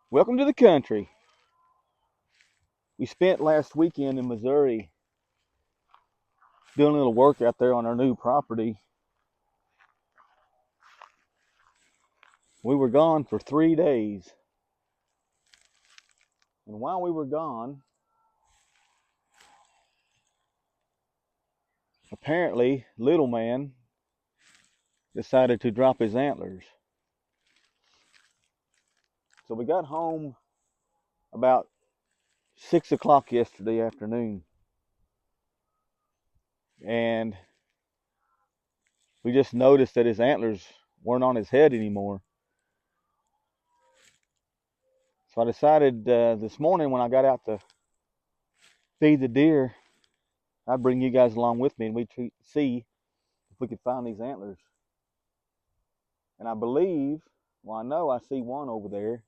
Welcome to the country. We spent last weekend in Missouri doing a little work out there on our new property. We were gone for 3 days. And while we were gone, apparently, little man decided to drop his antlers. So we got home about 6 o'clock yesterday afternoon. And we just noticed that his antlers weren't on his head anymore. So I decided this morning when I got out to feed the deer, I'd bring you guys along with me and we'd see if we could find these antlers. And I believe, well, I know I see one over there.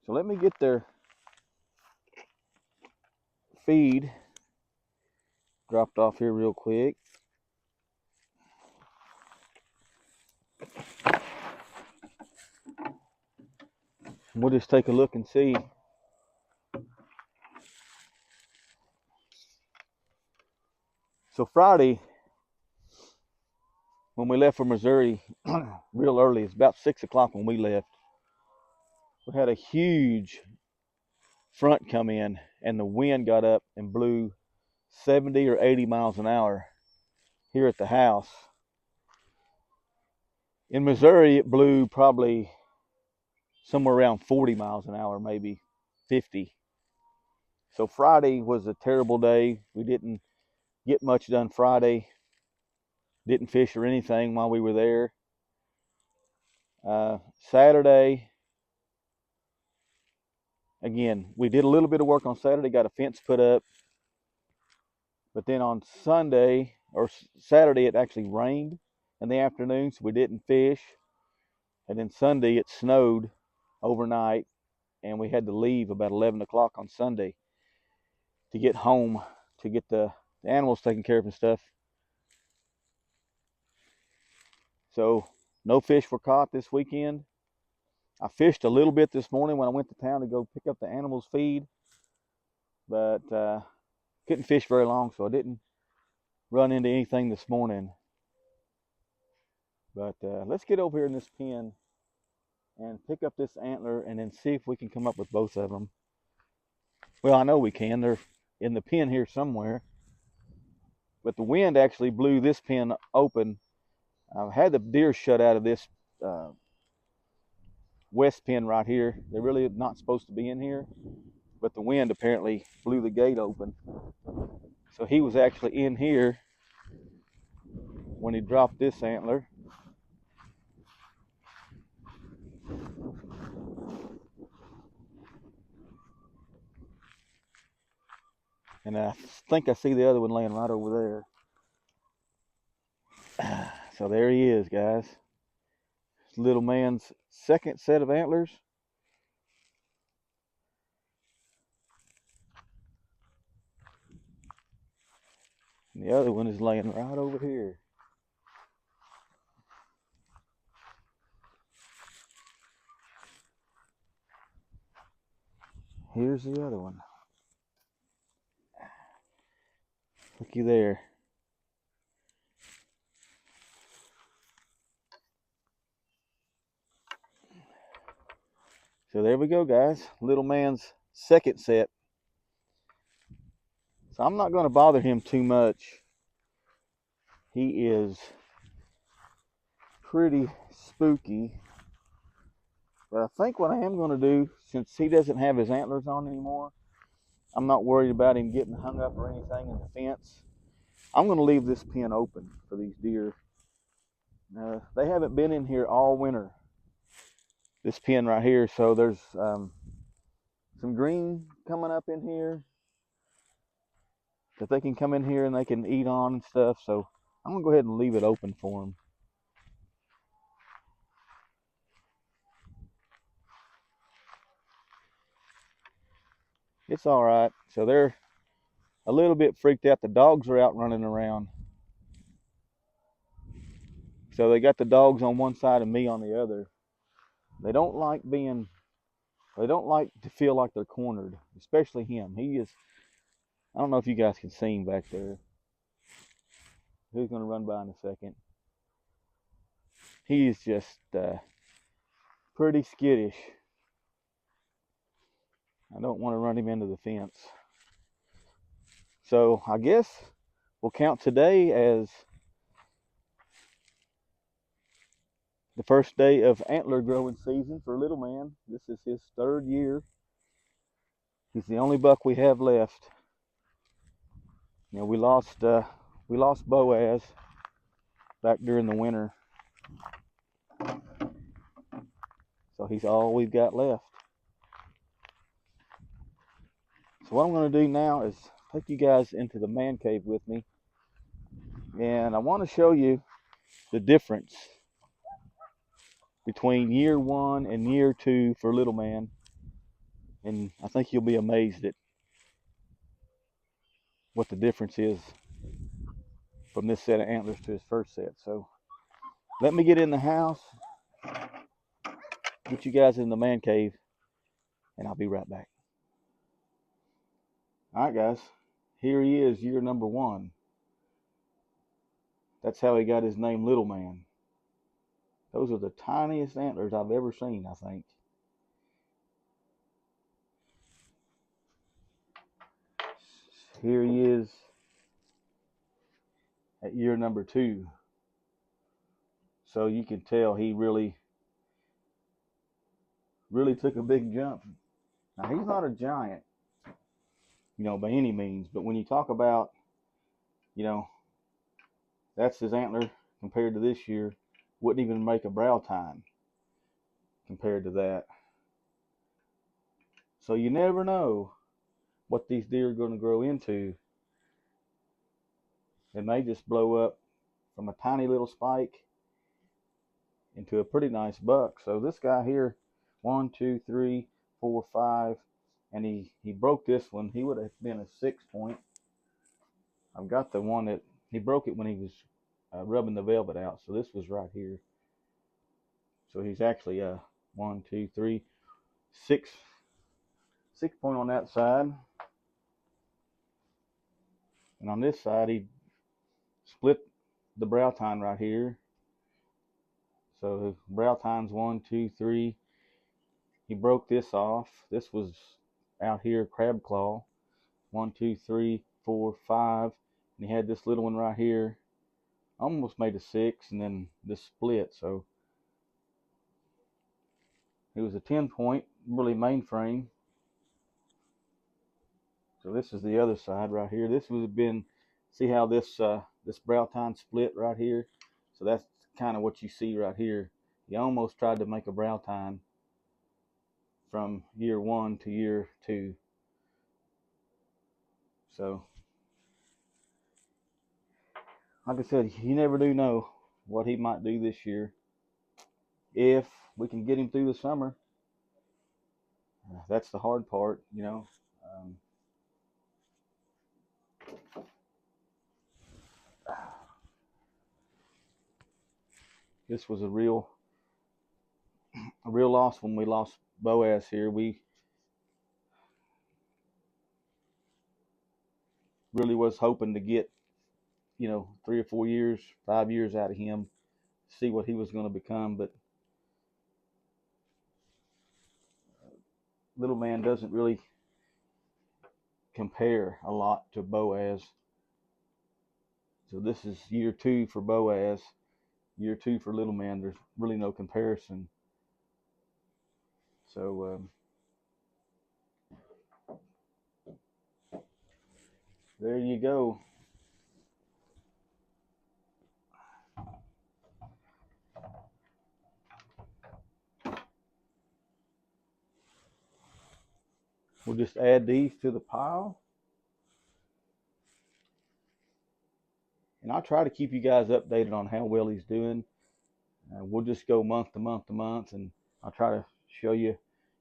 So let me get their feed dropped off here real quick. We'll just take a look and see. So Friday, when we left for Missouri, real early, it's about 6 o'clock when we left, we had a huge front come in and the wind got up and blew 70 or 80 miles an hour here at the house. In Missouri, it blew probably somewhere around 40 miles an hour, maybe 50. So Friday was a terrible day. We didn't get much done Friday. Didn't fish or anything while we were there. Saturday, again, we did a little bit of work on Saturday, got a fence put up. But then on Sunday, or Saturday, it actually rained in the afternoon, so we didn't fish. And then Sunday, it snowed overnight, and we had to leave about 11 o'clock on Sunday to get home, to get the animals taken care of and stuff. So no fish were caught this weekend. I fished a little bit this morning when I went to town to go pick up the animals' feed, but couldn't fish very long, so I didn't run into anything this morning. But let's get over here in this pen and pick up this antler and then see if we can come up with both of them. Well, I know we can. They're in the pen here somewhere. But the wind actually blew this pen open. I've had the deer shut out of this west pen right here. They're really not supposed to be in here, but the wind apparently blew the gate open. So he was actually in here when he dropped this antler. And I think I see the other one laying right over there. So there he is, guys. This little man's second set of antlers. And the other one is laying right over here. Here's the other one. Looky there. So there we go, guys. Little man's second set. So I'm not going to bother him too much. He is pretty spooky. But I think what I am going to do, since he doesn't have his antlers on anymore, I'm not worried about him getting hung up or anything in the fence. I'm going to leave this pen open for these deer. They haven't been in here all winter. This pen right here, so there's some green coming up in here that they can come in here and they can eat on and stuff. So I'm gonna go ahead and leave it open for them. It's all right. So they're a little bit freaked out. The dogs are out running around. So they got the dogs on one side and me on the other. They don't like to feel like they're cornered, especially him. He is, I don't know if you guys can see him back there. Who's going to run by in a second? He is just pretty skittish. I don't want to run him into the fence. So I guess we'll count today as the first day of antler growing season for Little Man. This is his 3rd year. He's the only buck we have left. You know, we lost Boaz back during the winter, so he's all we've got left. So what I'm going to do now is take you guys into the man cave with me, and I want to show you the difference between year 1 and year 2 for Little Man, and I think you'll be amazed at what the difference is from this set of antlers to his first set. So let me get in the house, get you guys in the man cave, and I'll be right back. All right, guys, here he is, year number 1. That's how he got his name, Little Man. Those are the tiniest antlers I've ever seen, I think. Here he is at year number 2. So you can tell he really took a big jump. Now, he's not a giant, you know, by any means, but when you talk about, you know, that's his antler compared to this year, wouldn't even make a brow tine compared to that. So you never know what these deer are going to grow into. It may just blow up from a tiny little spike into a pretty nice buck. So this guy here, 1, 2, 3, 4, 5, and he broke this one. He would have been a 6 point. I've got the one that he broke it when he was rubbing the velvet out. So this was right here. So he's actually 1, 2, 3, 6 point on that side. And on this side, he split the brow tine right here. So brow tine's 1, 2, 3. He broke this off. This was out here, crab claw. 1, 2, 3, 4, 5. And he had this little one right here. Almost made a 6, and then this split. So it was a 10 point, really mainframe. So this is the other side right here. This would have been, see how this this brow tine split right here? So that's kind of what you see right here. He almost tried to make a brow tine from year 1 to year 2. So, like I said, you never do know what he might do this year. If we can get him through the summer, that's the hard part, you know. This was a real loss when we lost Boaz here. We really was hoping to get, you know, 3 or 4 years, 5 years out of him, see what he was going to become. But Little Man doesn't really compare a lot to Boaz. So this is year 2 for Boaz, year 2 for Little Man. There's really no comparison. So there you go. We'll just add these to the pile. And I'll try to keep you guys updated on how well he's doing. We'll just go month to month to month, and I'll try to show you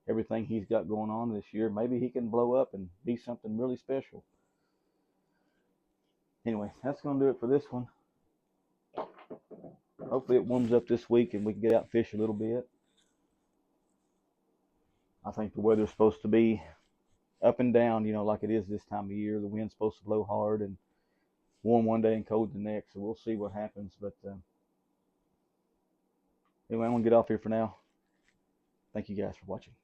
everything he's got going on this year. Maybe he can blow up and be something really special. Anyway, that's going to do it for this one. Hopefully it warms up this week and we can get out and fish a little bit. I think the weather's supposed to be up and down, you know, like it is this time of year. The wind's supposed to blow hard and warm one day and cold the next. So we'll see what happens. But anyway, I'm going to get off here for now. Thank you guys for watching.